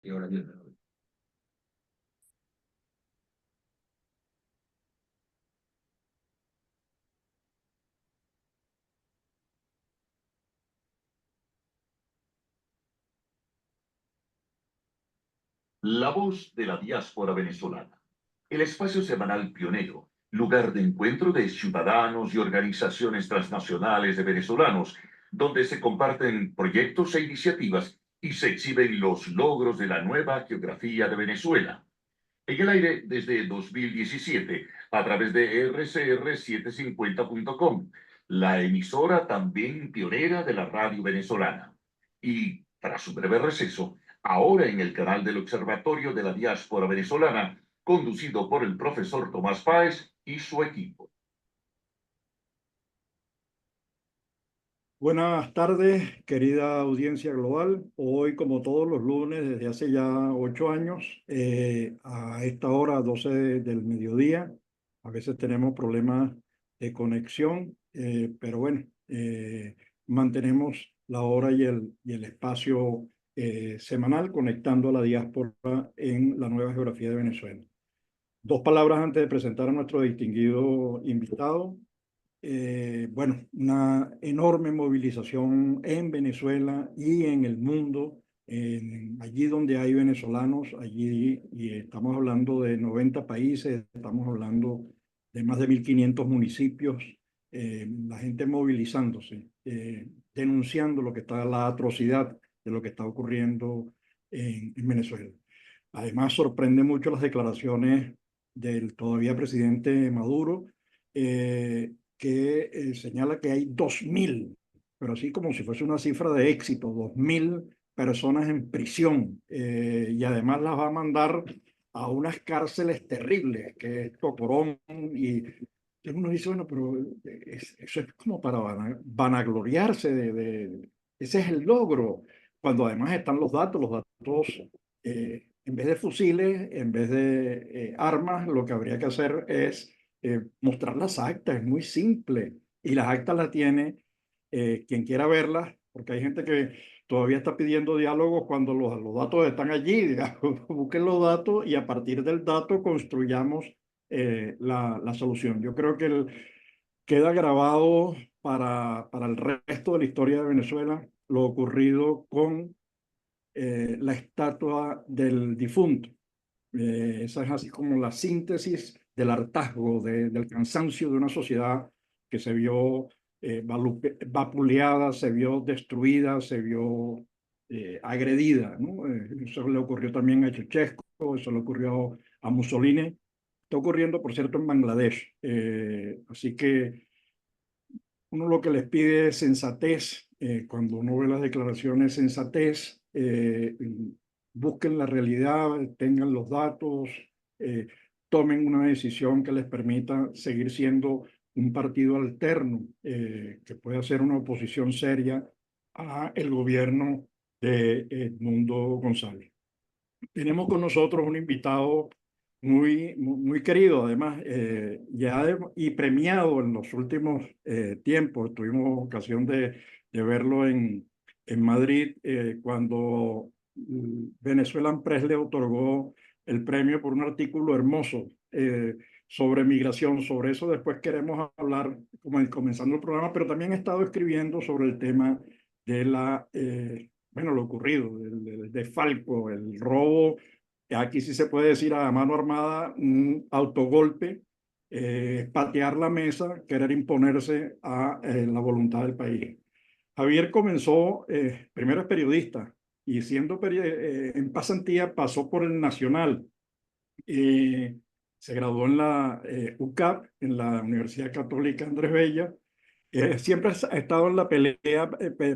Y ahora yo. La voz de la diáspora venezolana. El espacio semanal pionero, lugar de encuentro de ciudadanos y organizaciones transnacionales de venezolanos, donde se comparten proyectos e iniciativas y se exhiben los logros de la nueva geografía de Venezuela. En el aire desde 2017, a través de rcr750.com, la emisora también pionera de la radio venezolana. Y, tras su breve receso, ahora en el canal del Observatorio de la Diáspora Venezolana, conducido por el profesor Tomás Páez y su equipo. Buenas tardes, querida audiencia global. Hoy, como todos los lunes, desde hace ya 8 años, a esta hora, 12 del mediodía, a veces tenemos problemas de conexión, pero bueno, mantenemos la hora y el espacio semanal conectando a la diáspora en la nueva geografía de Venezuela. Dos palabras antes de presentar a nuestro distinguido invitado. Bueno, una enorme movilización en Venezuela y en el mundo, allí donde hay venezolanos, allí, y estamos hablando de 90 países, estamos hablando de más de 1.500 municipios, la gente movilizándose, denunciando lo que está, la atrocidad de lo que está ocurriendo en Venezuela. Además, sorprende mucho las declaraciones del todavía presidente Maduro, que señala que hay 2.000, pero así como si fuese una cifra de éxito, 2.000 personas en prisión, y además las va a mandar a unas cárceles terribles, que es Tocorón, y uno dice, bueno, pero eso es como para vanagloriarse ese es el logro, cuando además están los datos, en vez de fusiles, en vez de armas, lo que habría que hacer es mostrar las actas, es muy simple. Y las actas las tiene quien quiera verlas, porque hay gente que todavía está pidiendo diálogos cuando los datos están allí. Digamos, busquen los datos y a partir del dato construyamos la solución. Yo creo que queda grabado para el resto de la historia de Venezuela lo ocurrido con la estatua del difunto. Esa es así como la síntesis del hartazgo, del cansancio de una sociedad que se vio vapuleada, se vio destruida, se vio agredida, ¿no? Eso le ocurrió también a Ceausescu, eso le ocurrió a Mussolini. Está ocurriendo, por cierto, en Bangladesh. Así que uno lo que les pide es sensatez. Cuando uno ve las declaraciones, sensatez, busquen la realidad, tengan los datos, eh, tomen una decisión que les permita seguir siendo un partido alterno, que pueda ser una oposición seria a el gobierno de Edmundo González. Tenemos con nosotros un invitado muy querido, además, y premiado en los últimos tiempos. Tuvimos ocasión de verlo en Madrid cuando Venezuelan Press le otorgó el premio por un artículo hermoso sobre migración. Sobre eso después queremos hablar, comenzando el programa, pero también he estado escribiendo sobre el tema de bueno, lo ocurrido, de Falco, el robo, aquí sí se puede decir a mano armada, un autogolpe, patear la mesa, querer imponerse a la voluntad del país. Javier comenzó, primero es periodista, y siendo en pasantía pasó por el Nacional. Se graduó en la UCAP, en la Universidad Católica Andrés Bello. Siempre ha estado en la pelea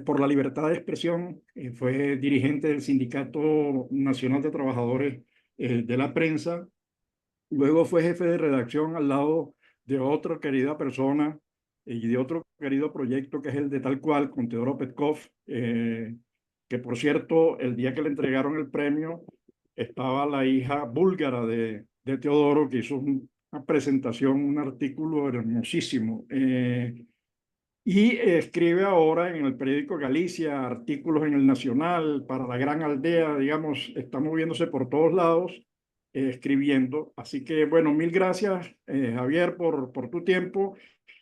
por la libertad de expresión. Fue dirigente del Sindicato Nacional de Trabajadores de la Prensa. Luego fue jefe de redacción al lado de otra querida persona y de otro querido proyecto que es el de Tal Cual, con Teodoro Petkov, que por cierto, el día que le entregaron el premio, estaba la hija búlgara de Teodoro, que hizo una presentación, un artículo hermosísimo. Y escribe ahora en el periódico Galicia, artículos en el Nacional, para la Gran Aldea, digamos, está moviéndose por todos lados, escribiendo. Así que, bueno, mil gracias, Javier, por tu tiempo.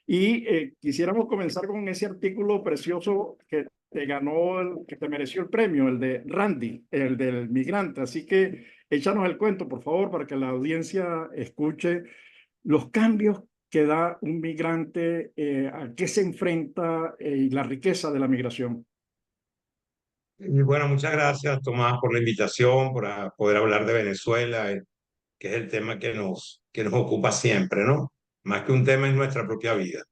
Y quisiéramos comenzar con ese artículo precioso que te ganó, que te mereció el premio, el de Randy, el del migrante. Así que échanos el cuento, por favor, para que la audiencia escuche los cambios que da un migrante, a qué se enfrenta, y la riqueza de la migración. Y bueno, muchas gracias, Tomás, por la invitación, por poder hablar de Venezuela, que es el tema que nos ocupa siempre, ¿no? Más que un tema es nuestra propia vida.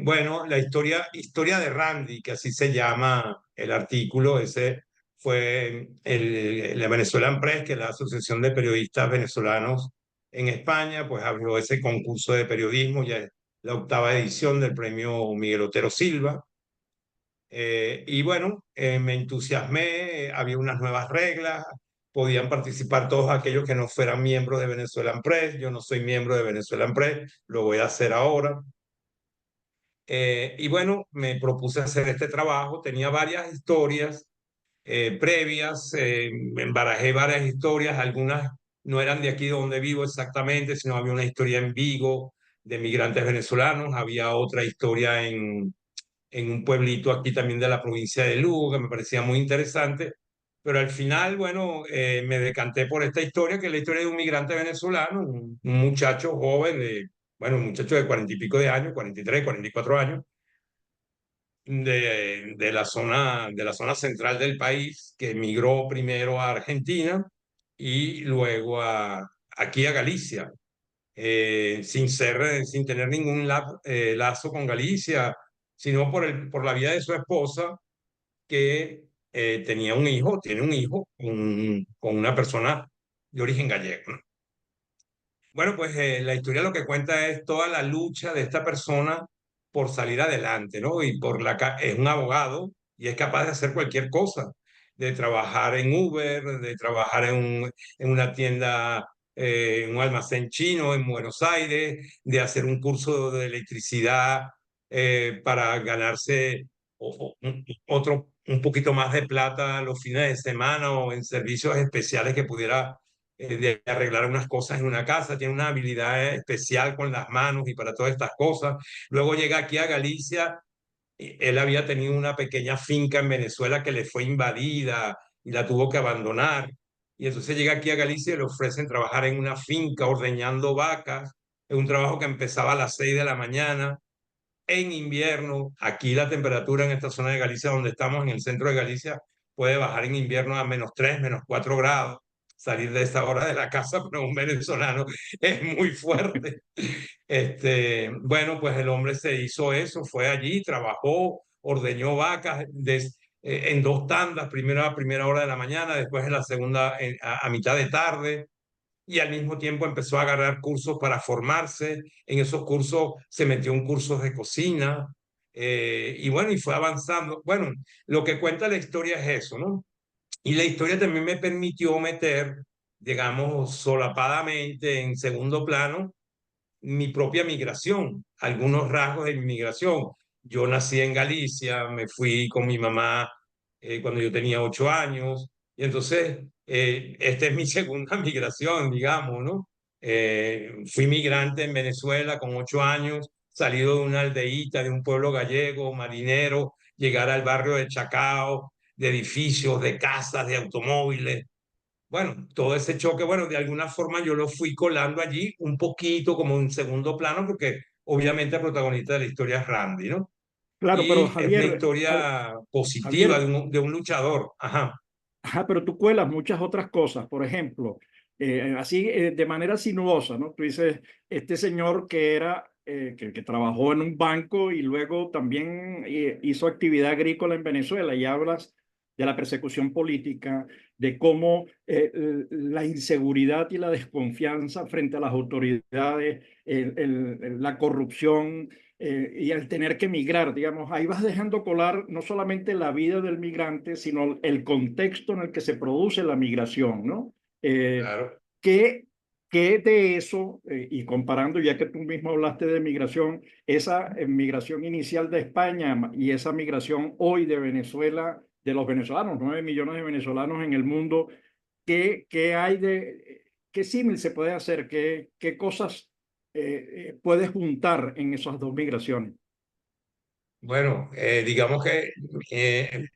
Bueno, la historia de Randy, que así se llama el artículo, ese fue la Venezuelan Press, que es la Asociación de Periodistas Venezolanos en España, pues abrió ese concurso de periodismo, ya es la octava edición del premio Miguel Otero Silva. Y bueno, me entusiasmé, había unas nuevas reglas, podían participar todos aquellos que no fueran miembros de Venezuelan Press. Yo no soy miembro de Venezuelan Press, lo voy a hacer ahora. Y bueno, me propuse hacer este trabajo, tenía varias historias previas, me embarajé varias historias, algunas no eran de aquí donde vivo exactamente, sino había una historia en Vigo de migrantes venezolanos, había otra historia en un pueblito aquí también de la provincia de Lugo, que me parecía muy interesante, pero al final, bueno, me decanté por esta historia, que es la historia de un migrante venezolano, un muchacho joven, bueno, un muchacho de 40 y pico de años, 43, 44 años, de la zona central del país, que emigró primero a Argentina y luego aquí a Galicia, sin tener ningún lazo con Galicia, sino por la vida de su esposa, que tenía un hijo, tiene un hijo con una persona de origen gallego, ¿no? Bueno, pues la historia lo que cuenta es toda la lucha de esta persona por salir adelante, ¿no? Es un abogado y es capaz de hacer cualquier cosa, de trabajar en Uber, de trabajar en una tienda, en un almacén chino en Buenos Aires, de hacer un curso de electricidad para ganarse un poquito más de plata los fines de semana o en servicios especiales que pudiera de arreglar unas cosas en una casa, tiene una habilidad especial con las manos y para todas estas cosas. Luego llega aquí a Galicia, y él había tenido una pequeña finca en Venezuela que le fue invadida y la tuvo que abandonar. Y entonces llega aquí a Galicia y le ofrecen trabajar en una finca ordeñando vacas. Es un trabajo que empezaba a las 6 de la mañana en invierno. Aquí la temperatura en esta zona de Galicia, donde estamos en el centro de Galicia, puede bajar en invierno a -3, -4 grados. Salir de esa hora de la casa para un venezolano es muy fuerte. Bueno, pues el hombre se hizo eso, fue allí, trabajó, ordeñó vacas en dos tandas, primero a primera hora de la mañana, después en la segunda a mitad de tarde, y al mismo tiempo empezó a agarrar cursos para formarse. En esos cursos se metió en cursos de cocina, y bueno, y fue avanzando. Bueno, lo que cuenta la historia es eso, ¿no? Y la historia también me permitió meter, digamos, solapadamente en segundo plano mi propia migración, algunos rasgos de mi migración. Yo nací en Galicia, me fui con mi mamá cuando yo tenía 8 años, y entonces esta es mi segunda migración, digamos, ¿no? Fui migrante en Venezuela con 8 años, salido de una aldeíta, de un pueblo gallego, marinero, llegar al barrio de Chacao, de edificios, de casas, de automóviles. Bueno, todo ese choque, bueno, de alguna forma yo lo fui colando allí un poquito como en segundo plano, porque obviamente el protagonista de la historia es Randy, ¿no? Claro, pero Y es una Javier, historia positiva de Javier, un luchador. Ajá, ajá, pero tú cuelas muchas otras cosas. Por ejemplo, así, de manera sinuosa, ¿no? Tú dices, este señor que era, que trabajó en un banco y luego también hizo actividad agrícola en Venezuela, y hablas de la persecución política, de cómo la inseguridad y la desconfianza frente a las autoridades, la corrupción, y al tener que migrar, digamos, ahí vas dejando colar no solamente la vida del migrante, sino el contexto en el que se produce la migración, ¿no? Eh, claro. que ¿qué de eso, y comparando, ya que tú mismo hablaste de migración, esa migración inicial de España y esa migración hoy de Venezuela, de los venezolanos, 9 millones de venezolanos en el mundo, ¿qué hay de, qué símil se puede hacer? ¿Qué cosas puedes juntar en esas dos migraciones? Bueno, digamos que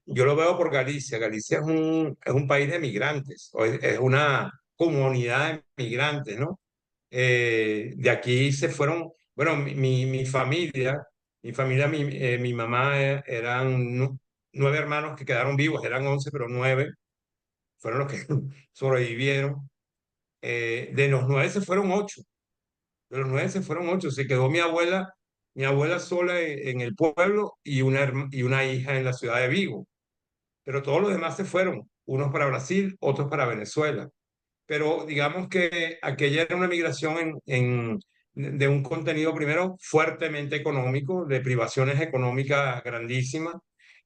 yo lo veo por Galicia. Galicia es un país de migrantes, es una comunidad de migrantes, ¿no? De aquí se fueron, bueno, mi familia, mi mamá eran 9 hermanos que quedaron vivos, eran 11, pero 9 fueron los que sobrevivieron. De los 9 se fueron 8, de los 9 se fueron 8, se quedó mi abuela sola en el pueblo y una hija en la ciudad de Vigo, pero todos los demás se fueron, unos para Brasil, otros para Venezuela. Pero digamos que aquella era una migración de un contenido primero fuertemente económico, de privaciones económicas grandísimas.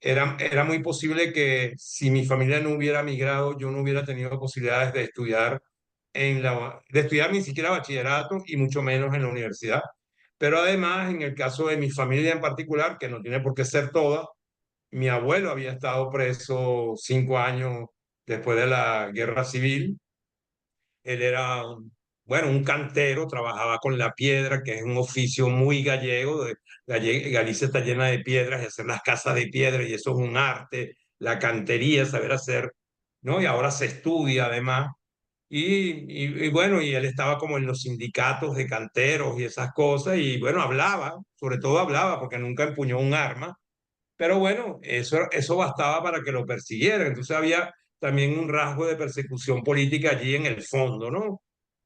Era muy posible que si mi familia no hubiera migrado, yo no hubiera tenido posibilidades de estudiar de estudiar ni siquiera bachillerato y mucho menos en la universidad. Pero además, en el caso de mi familia en particular, que no tiene por qué ser toda, mi abuelo había estado preso 5 años después de la guerra civil. Él era, bueno, un cantero, trabajaba con la piedra, que es un oficio muy gallego. Galicia está llena de piedras y hacer las casas de piedra, y eso es un arte, la cantería, saber hacer, ¿no? Y ahora se estudia además. Y bueno, y él estaba como en los sindicatos de canteros y esas cosas, y bueno, hablaba, sobre todo hablaba, porque nunca empuñó un arma, pero bueno, eso bastaba para que lo persiguieran. Entonces había también un rasgo de persecución política allí en el fondo, ¿no?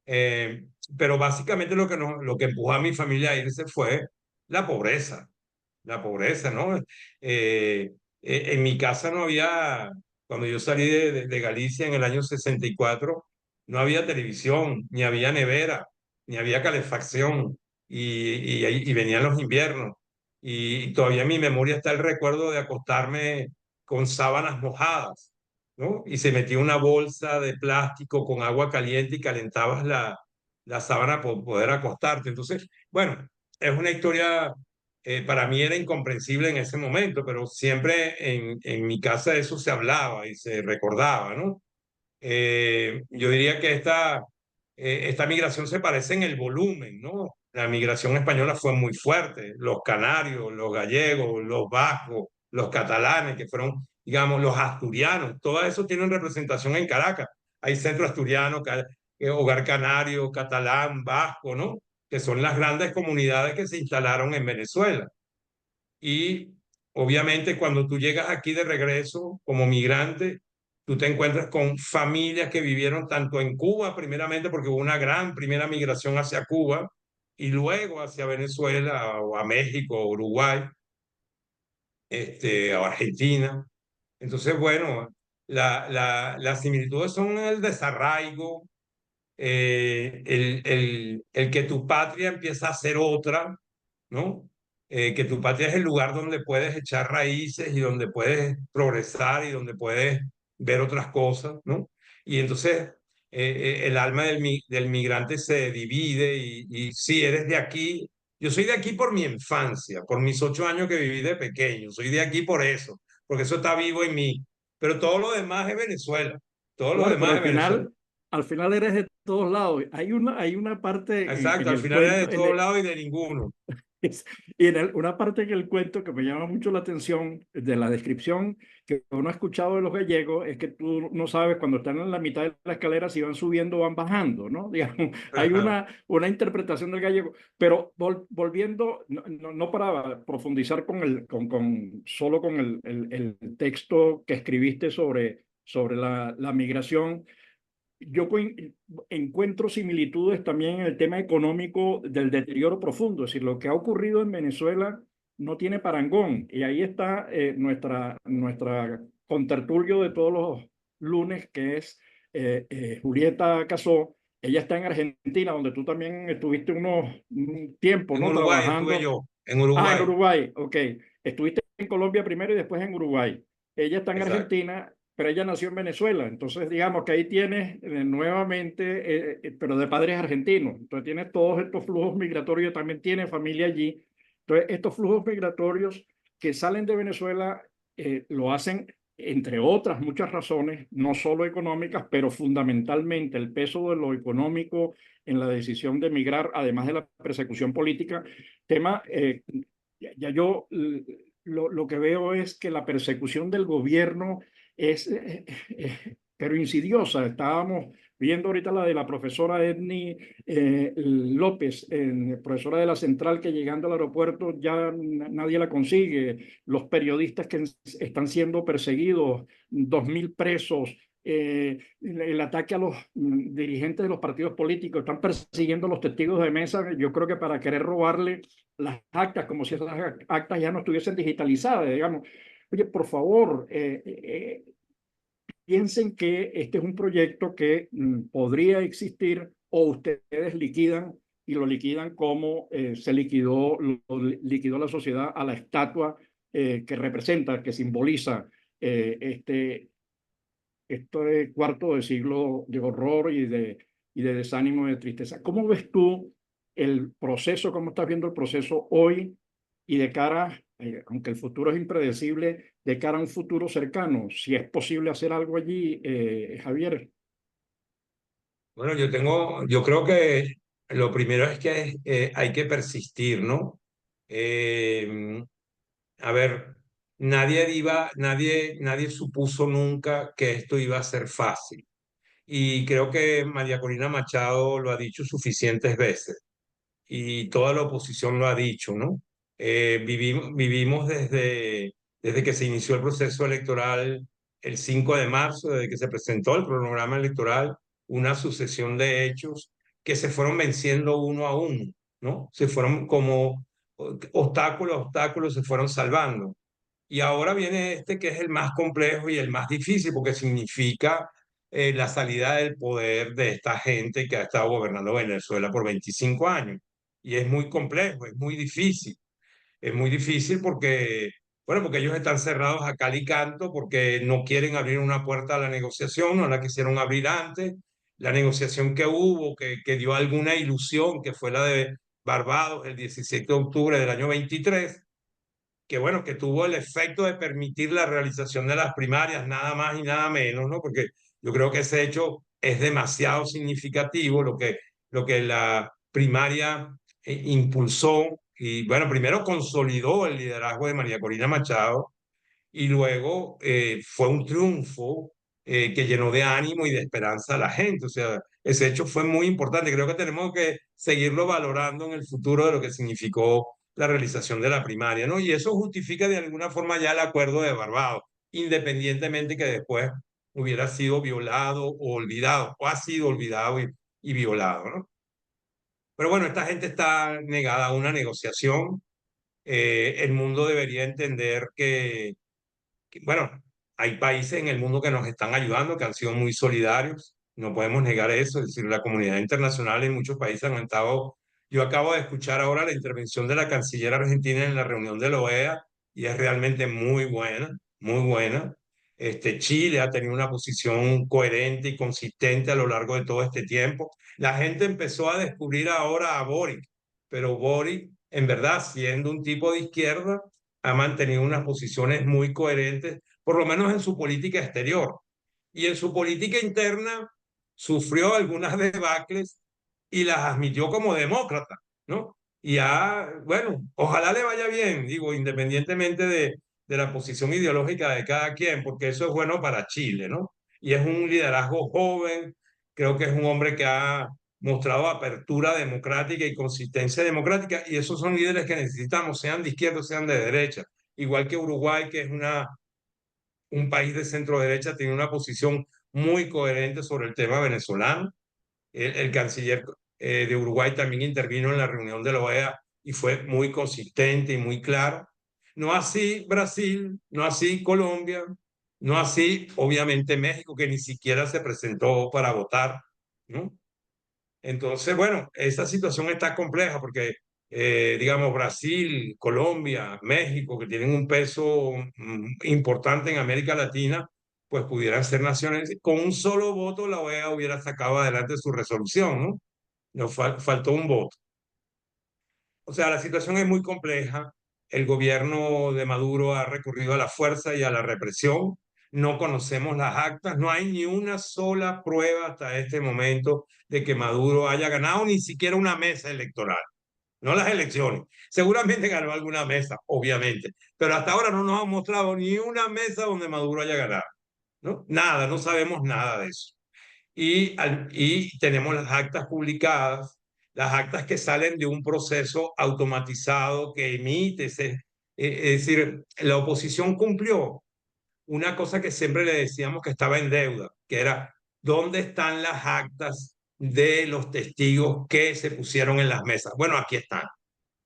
Eh, pero básicamente lo que empujó a mi familia a irse fue la pobreza, la pobreza, ¿no? En mi casa no había, cuando yo salí de Galicia en el año 64, no había televisión, ni había nevera, ni había calefacción, y venían los inviernos. Y todavía en mi memoria está el recuerdo de acostarme con sábanas mojadas, ¿no? Y se metía una bolsa de plástico con agua caliente y calentabas la sábana para poder acostarte. Entonces, bueno, es una historia, para mí era incomprensible en ese momento, pero siempre en mi casa eso se hablaba y se recordaba, ¿no? Yo diría que esta migración se parece en el volumen, ¿no? La migración española fue muy fuerte, los canarios, los gallegos, los vascos, los catalanes, que fueron, digamos, los asturianos, todo eso tienen representación en Caracas. Hay centro asturiano, hogar canario, catalán, vasco, ¿no? Que son las grandes comunidades que se instalaron en Venezuela. Y obviamente cuando tú llegas aquí de regreso como migrante, tú te encuentras con familias que vivieron tanto en Cuba, primeramente porque hubo una gran primera migración hacia Cuba, y luego hacia Venezuela o a México o Uruguay, o Argentina. Entonces, bueno, las similitudes son el desarraigo, el que tu patria empieza a ser otra, ¿no? Que tu patria es el lugar donde puedes echar raíces y donde puedes progresar y donde puedes ver otras cosas, ¿no? Y entonces el alma del migrante se divide y si eres de aquí, yo soy de aquí por mi infancia, por mis 8 años que viví de pequeño, soy de aquí por eso, porque eso está vivo en mí, pero todo lo demás es Venezuela, todo lo Claro, pero demás es Venezuela. al final eres de todos lados. Hay una parte en Exacto, al el final es de cuento, todos lados y de ninguno. y una parte en el cuento que me llama mucho la atención de la descripción que uno ha escuchado de los gallegos es que tú no sabes cuando están en la mitad de la escalera si van subiendo o van bajando, ¿no? Digamos, hay una interpretación del gallego, pero volviendo, no para profundizar solo con el texto que escribiste sobre la migración. Yo encuentro similitudes también en el tema económico del deterioro profundo, es decir, lo que ha ocurrido en Venezuela no tiene parangón. Y ahí está nuestra contertulio de todos los lunes, que es Julieta Casó. Ella está en Argentina, donde tú también estuviste un tiempo, En ¿no? Uruguay estuve Trabajando. yo, en Ah, en Uruguay. Uruguay, ok. Estuviste en Colombia primero y después en Uruguay. Ella está en Exacto. Argentina, pero ella nació en Venezuela. Entonces, digamos que ahí tienes nuevamente, pero de padres argentinos. Entonces, tienes todos estos flujos migratorios, también tiene familia allí. Entonces, estos flujos migratorios que salen de Venezuela lo hacen, entre otras muchas razones, no solo económicas, pero fundamentalmente el peso de lo económico en la decisión de emigrar, además de la persecución política. Tema, ya yo lo que veo es que la persecución del gobierno es, pero insidiosa. Estábamos viendo ahorita la de la profesora Edni López, profesora de la Central, que llegando al aeropuerto ya nadie la consigue. Los periodistas que están siendo perseguidos, 2.000 presos. El ataque a los dirigentes de los partidos políticos, están persiguiendo a los testigos de mesa, yo creo que para querer robarle las actas, como si esas actas ya no estuviesen digitalizadas, digamos. Oye, por favor, piensen que este es un proyecto que podría existir, o ustedes liquidan y lo liquidan como se liquidó, liquidó la sociedad a la estatua que representa, que simboliza este cuarto de siglo de horror y de desánimo, de tristeza. ¿Cómo ves tú el proceso, cómo estás viendo el proceso hoy y de cara, aunque el futuro es impredecible, de cara a un futuro cercano? Si es posible hacer algo allí, Javier. Bueno, yo creo que lo primero es que hay que persistir, ¿no? Eh, a ver, nadie supuso nunca que esto iba a ser fácil. Y creo que María Corina Machado lo ha dicho suficientes veces y toda la oposición lo ha dicho, ¿no? Vivimos desde que se inició el proceso electoral el 5 de marzo, desde que se presentó el cronograma electoral, una sucesión de hechos que se fueron venciendo uno a uno, ¿no? Se fueron como obstáculo a obstáculo, se fueron salvando. Y ahora viene este que es el más complejo y el más difícil porque significa la salida del poder de esta gente que ha estado gobernando Venezuela por 25 años. Y es muy complejo, es muy difícil. Es muy difícil porque, bueno, porque ellos están cerrados a cal y canto, porque no quieren abrir una puerta a la negociación, no la quisieron abrir antes. La negociación que hubo, que dio alguna ilusión, que fue la de Barbados el 17 de octubre del año 23, que bueno, que tuvo el efecto de permitir la realización de las primarias, nada más y nada menos, ¿no? Porque yo creo que ese hecho es demasiado significativo, lo que la primaria impulsó y bueno, primero consolidó el liderazgo de María Corina Machado y luego fue un triunfo que llenó de ánimo y de esperanza a la gente. O sea, ese hecho fue muy importante. Creo que tenemos que seguirlo valorando en el futuro de lo que significó la realización de la primaria, ¿no? Y eso justifica de alguna forma ya el acuerdo de Barbados, independientemente que después hubiera sido violado o olvidado, o ha sido olvidado y violado, ¿no? Pero bueno, esta gente está negada a una negociación. El mundo debería entender bueno, hay países en el mundo que nos están ayudando, que han sido muy solidarios, no podemos negar eso, es decir, la comunidad internacional en muchos países han estado. Yo acabo de escuchar ahora la intervención de la canciller argentina en la reunión de la OEA y es realmente muy buena, muy buena. Chile ha tenido una posición coherente y consistente a lo largo de todo este tiempo. La gente empezó a descubrir ahora a Boric, pero Boric, en verdad, siendo un tipo de izquierda, ha mantenido unas posiciones muy coherentes, por lo menos en su política exterior. Y en su política interna sufrió algunas debacles y las admitió como demócrata, ¿no? Y bueno, ojalá le vaya bien, digo, independientemente de la posición ideológica de cada quien, porque eso es bueno para Chile, ¿no? Y es un liderazgo joven, creo que es un hombre que ha mostrado apertura democrática y consistencia democrática, y esos son líderes que necesitamos, sean de izquierda o sean de derecha. Igual que Uruguay, que es un país de centro derecha, tiene una posición muy coherente sobre el tema venezolano. El canciller de Uruguay también intervino en la reunión de la OEA y fue muy consistente y muy claro. No así Brasil, no así Colombia, no así obviamente México, que ni siquiera se presentó para votar, ¿no? Entonces, bueno, esta situación está compleja porque, digamos, Brasil, Colombia, México, que tienen un peso importante en América Latina, pues pudieran ser naciones. Con un solo voto la OEA hubiera sacado adelante su resolución, ¿no? Nos faltó un voto. O sea, la situación es muy compleja. El gobierno de Maduro ha recurrido a la fuerza y a la represión. No conocemos las actas. No hay ni una sola prueba hasta este momento de que Maduro haya ganado ni siquiera una mesa electoral, no las elecciones. Seguramente ganó alguna mesa, obviamente, pero hasta ahora no nos han mostrado ni una mesa donde Maduro haya ganado, ¿no? Nada, no sabemos nada de eso. Y tenemos las actas publicadas, las actas que salen de un proceso automatizado que emite. Es decir, la oposición cumplió una cosa que siempre le decíamos que estaba en deuda, que era, ¿dónde están las actas de los testigos que se pusieron en las mesas? Bueno, aquí están.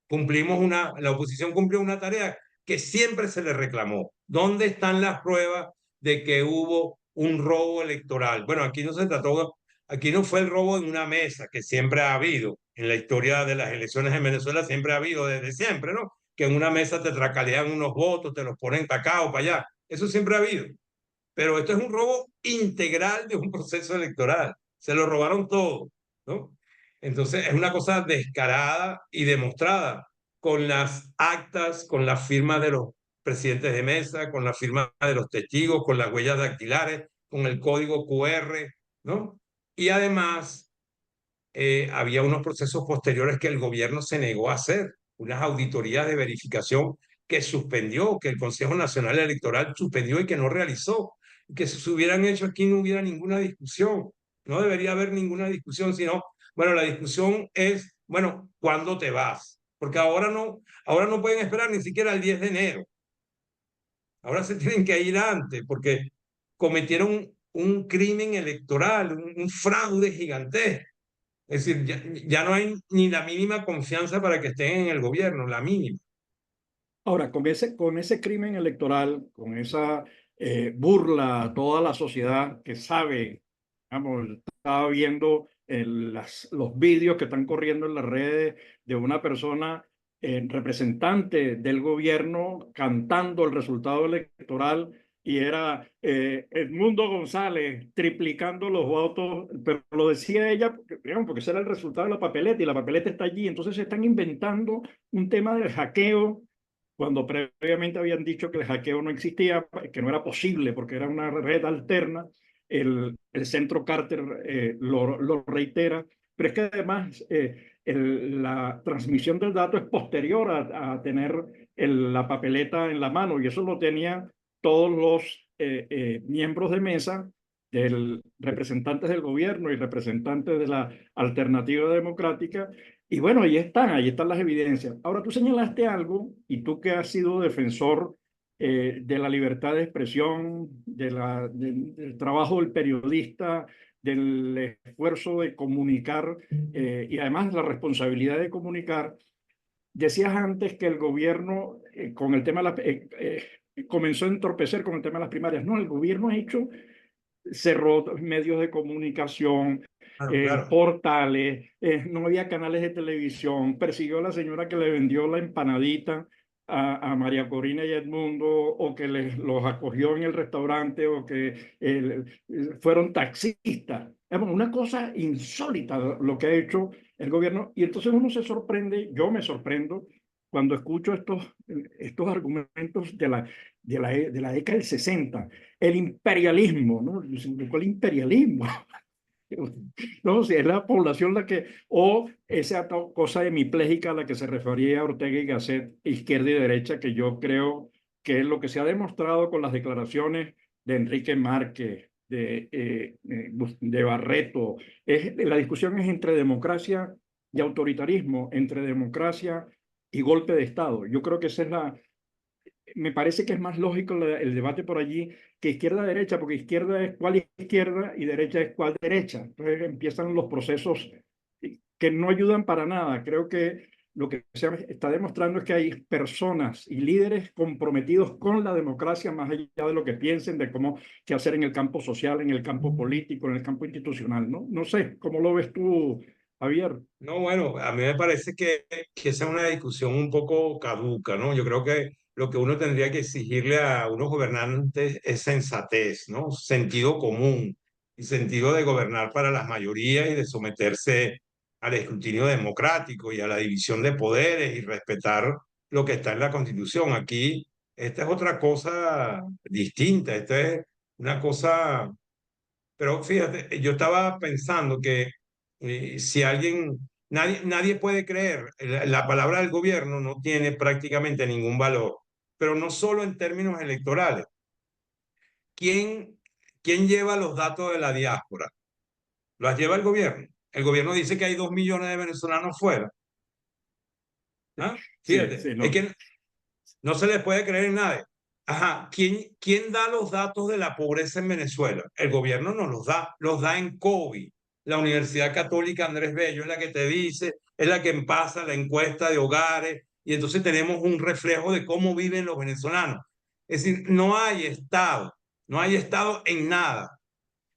La oposición cumplió una tarea que siempre se le reclamó. ¿Dónde están las pruebas de que hubo un robo electoral? Bueno, aquí no se trató, aquí no fue el robo en una mesa, que siempre ha habido. En la historia de las elecciones en Venezuela siempre ha habido, desde siempre, ¿no? Que en una mesa te tracalean unos votos, te los ponen para acá o para allá. Eso siempre ha habido. Pero esto es un robo integral de un proceso electoral. Se lo robaron todo, ¿no? Entonces es una cosa descarada y demostrada con las actas, con las firmas de los presidentes de mesa, con la firma de los testigos, con las huellas dactilares, con el código QR, ¿no? Y además había unos procesos posteriores que el gobierno se negó a hacer, unas auditorías de verificación que suspendió, que el Consejo Nacional Electoral suspendió y que no realizó, que si se hubieran hecho aquí no hubiera ninguna discusión, no debería haber ninguna discusión, sino, bueno, la discusión es, bueno, ¿cuándo te vas? Porque ahora no pueden esperar ni siquiera el 10 de enero, ahora se tienen que ir antes, porque cometieron un crimen electoral, un fraude gigantesco. Es decir, ya no hay ni la mínima confianza para que estén en el gobierno, la mínima. Ahora, con ese crimen electoral, con esa burla a toda la sociedad que sabe, vamos, estaba viendo los vídeos que están corriendo en las redes de una persona representante del gobierno cantando el resultado electoral y era Edmundo González triplicando los votos, pero lo decía ella, digamos, porque ese era el resultado de la papeleta y la papeleta está allí, entonces se están inventando un tema del hackeo cuando previamente habían dicho que el hackeo no existía, que no era posible porque era una red alterna. El centro Carter lo reitera, pero es que además la transmisión del dato es posterior a tener la papeleta en la mano y eso lo tenían todos los miembros de mesa, representantes del gobierno y representantes de la alternativa democrática, y bueno, ahí están las evidencias. Ahora, tú señalaste algo, y tú que has sido defensor de la libertad de expresión, del trabajo del periodista, del esfuerzo de comunicar y además la responsabilidad de comunicar. Decías antes que el gobierno con el tema de comenzó a entorpecer con el tema de las primarias. No, el gobierno ha hecho, cerró medios de comunicación, Claro, claro. portales, no había canales de televisión, persiguió a la señora que le vendió la empanadita a María Corina y Edmundo, o que los acogió en el restaurante, o que fueron taxistas. Es una cosa insólita lo que ha hecho el gobierno, y entonces uno se sorprende, yo me sorprendo, cuando escucho estos argumentos de la década del 60, el imperialismo, ¿no? ¿Cuál imperialismo? No, si es la población la que, o esa cosa hemipléjica a la que se refería Ortega y Gasset, izquierda y derecha, que yo creo que es lo que se ha demostrado con las declaraciones de Enrique Márquez, de Barreto. La discusión es entre democracia y autoritarismo, entre democracia y golpe de Estado. Yo creo que esa es me parece que es más lógico el debate por allí que izquierda-derecha, porque izquierda es cuál izquierda y derecha es cuál derecha. Entonces empiezan los procesos que no ayudan para nada. Creo que lo que se está demostrando es que hay personas y líderes comprometidos con la democracia más allá de lo que piensen de cómo qué hacer en el campo social, en el campo político, en el campo institucional. No sé, ¿cómo lo ves tú, Javier? No, bueno, a mí me parece que esa es una discusión un poco caduca, ¿no? Yo creo que lo que uno tendría que exigirle a unos gobernantes es sensatez, ¿no? Sentido común y sentido de gobernar para las mayorías y de someterse al escrutinio democrático y a la división de poderes y respetar lo que está en la Constitución. Aquí, esta es otra cosa distinta, esta es una cosa, pero fíjate, yo estaba pensando que si alguien, nadie puede creer, la palabra del gobierno no tiene prácticamente ningún valor, pero no solo en términos electorales. ¿Quién, quién lleva los datos de la diáspora? ¿Los lleva el gobierno? El gobierno dice que hay 2 millones de venezolanos fuera. ¿Ah? Sí, Fíjate, sí, es no. que no se les puede creer en nadie. Ajá, ¿quién da los datos de la pobreza en Venezuela? El gobierno no los da en COVID. La Universidad Católica Andrés Bello es la que te dice, es la que pasa la encuesta de hogares y entonces tenemos un reflejo de cómo viven los venezolanos. Es decir, no hay Estado, no hay Estado en nada.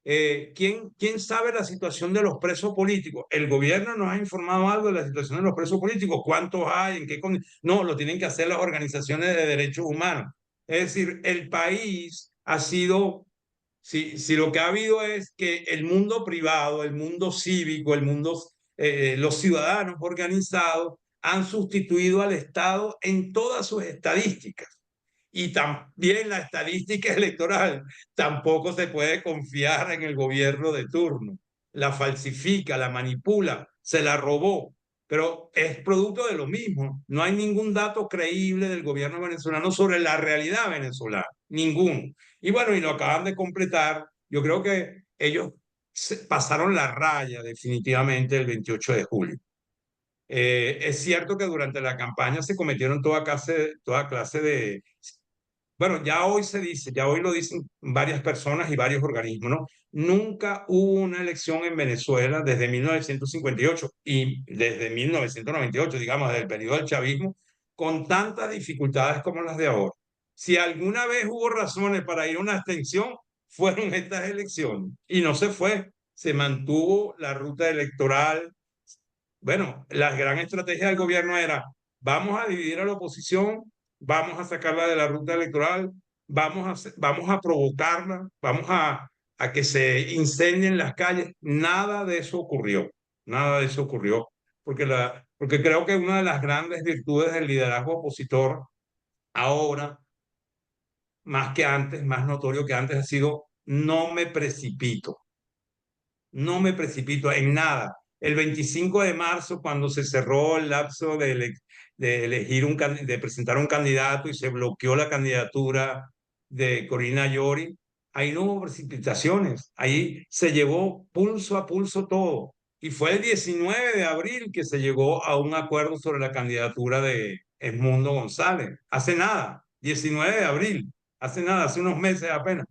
¿Quién sabe la situación de los presos políticos? ¿El gobierno nos ha informado algo de la situación de los presos políticos? ¿Cuántos hay? ¿En qué No, lo tienen que hacer las organizaciones de derechos humanos. Es decir, el país ha sido, si lo que ha habido es que el mundo privado, el mundo cívico, los ciudadanos organizados han sustituido al Estado en todas sus estadísticas. Y también la estadística electoral tampoco se puede confiar en el gobierno de turno. La falsifica, la manipula, se la robó, pero es producto de lo mismo. No hay ningún dato creíble del gobierno venezolano sobre la realidad venezolana, ninguno. Y bueno, y lo acaban de completar. Yo creo que ellos pasaron la raya definitivamente el 28 de julio. Es cierto que durante la campaña se cometieron toda clase de, bueno, ya hoy se dice, ya hoy lo dicen varias personas y varios organismos, ¿no? Nunca hubo una elección en Venezuela desde 1958 y desde 1998, digamos, desde el periodo del chavismo, con tantas dificultades como las de ahora. Si alguna vez hubo razones para ir a una abstención, fueron estas elecciones y no se fue, se mantuvo la ruta electoral. Bueno, la gran estrategia del gobierno era, vamos a dividir a la oposición, vamos a sacarla de la ruta electoral, vamos a provocarla, a que se incendien las calles. Nada de eso ocurrió, nada de eso ocurrió, porque creo que una de las grandes virtudes del liderazgo opositor ahora, más que antes, más notorio que antes, ha sido no me precipito. No me precipito en nada. El 25 de marzo, cuando se cerró el lapso de elegir de presentar un candidato y se bloqueó la candidatura de Corina Llori, ahí no hubo precipitaciones. Ahí se llevó pulso a pulso todo. Y fue el 19 de abril que se llegó a un acuerdo sobre la candidatura de Edmundo González. Hace nada, 19 de abril, hace nada, hace unos meses apenas.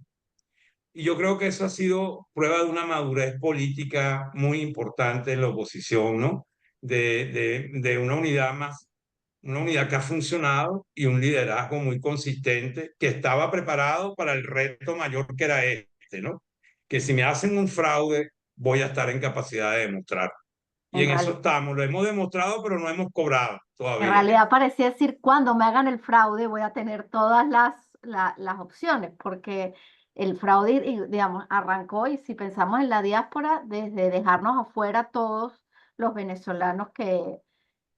Y yo creo que eso ha sido prueba de una madurez política muy importante en la oposición, ¿no? De una unidad que ha funcionado y un liderazgo muy consistente que estaba preparado para el reto mayor que era este, ¿no? Que si me hacen un fraude, voy a estar en capacidad de demostrar. Y En en eso real- estamos, lo hemos demostrado, pero no hemos cobrado en todavía. realidad parecía decir, cuando me hagan el fraude voy a tener todas las opciones, porque el fraude, digamos, arrancó y si pensamos en la diáspora, desde dejarnos afuera todos los venezolanos que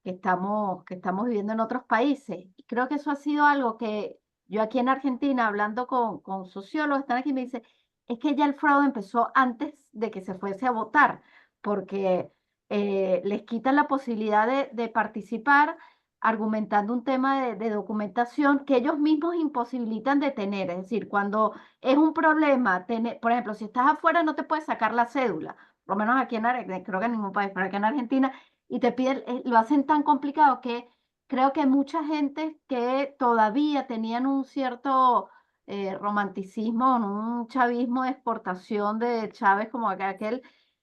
estamos viviendo en otros países. Y creo que eso ha sido algo que yo aquí en Argentina, hablando con sociólogos, están aquí y me dicen, es que ya el fraude empezó antes de que se fuese a votar, porque les quitan la posibilidad de participar argumentando un tema de documentación que ellos mismos imposibilitan de tener. Es decir, cuando es un problema, por ejemplo, si estás afuera no te puedes sacar la cédula, por lo menos aquí en Argentina, creo que en ningún país, pero aquí en Argentina, y te piden, lo hacen tan complicado que creo que mucha gente que todavía tenían un cierto romanticismo, un chavismo de exportación de Chávez como aquel,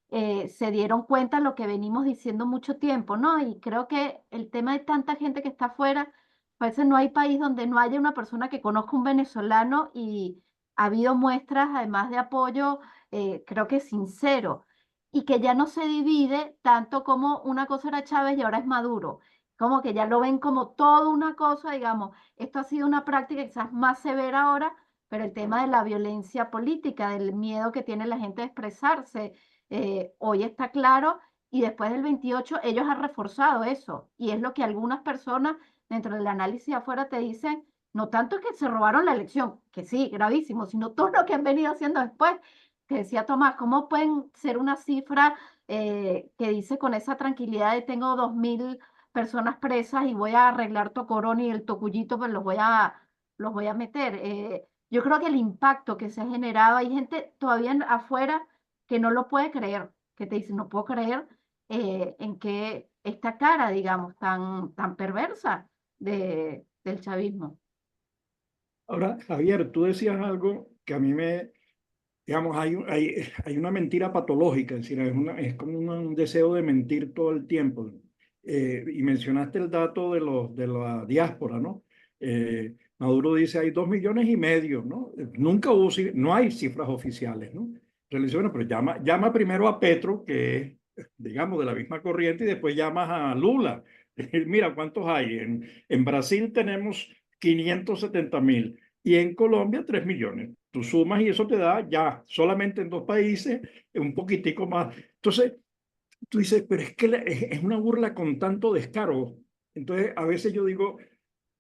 se dieron cuenta de lo que venimos diciendo mucho tiempo, ¿no? Y creo que el tema de tanta gente que está afuera, a veces no hay país donde no haya una persona que conozca un venezolano y ha habido muestras, además de apoyo, creo que sincero y que ya no se divide tanto como una cosa era Chávez y ahora es Maduro. como que ya lo ven como toda una cosa, digamos, esto ha sido una práctica quizás más severa ahora, pero el tema de la violencia política, del miedo que tiene la gente de expresarse, hoy está claro y después del 28 ellos han reforzado eso y es lo que algunas personas dentro del análisis afuera te dicen, no tanto que se robaron la elección, que sí, gravísimo, sino todo lo que han venido haciendo después, que decía Tomás, ¿cómo pueden ser una cifra que dice con esa tranquilidad de tengo 2000 personas presas y voy a arreglar Tocorón y el Tocuyito, pues los voy a meter? Yo creo que el impacto que se ha generado, hay gente todavía afuera que no lo puede creer, que te dice, no puedo creer en que esta cara, digamos, tan perversa del chavismo. Ahora, Javier, tú decías algo que a mí me, digamos, hay una mentira patológica, es decir, es como un deseo de mentir todo el tiempo. Y mencionaste el dato de la diáspora, ¿no? Maduro dice hay 2,5 millones, ¿no? Nunca hubo, no hay cifras oficiales, ¿no? Entonces le dice, bueno, pero llama primero a Petro, que es, digamos, de la misma corriente, y después llamas a Lula. Mira, ¿cuántos hay? En Brasil tenemos 570,000 y en Colombia 3 millones. Tú sumas y eso te da ya, solamente en 2 países, un poquitico más. Entonces, tú dices, pero es que es una burla con tanto descaro. Entonces, a veces yo digo,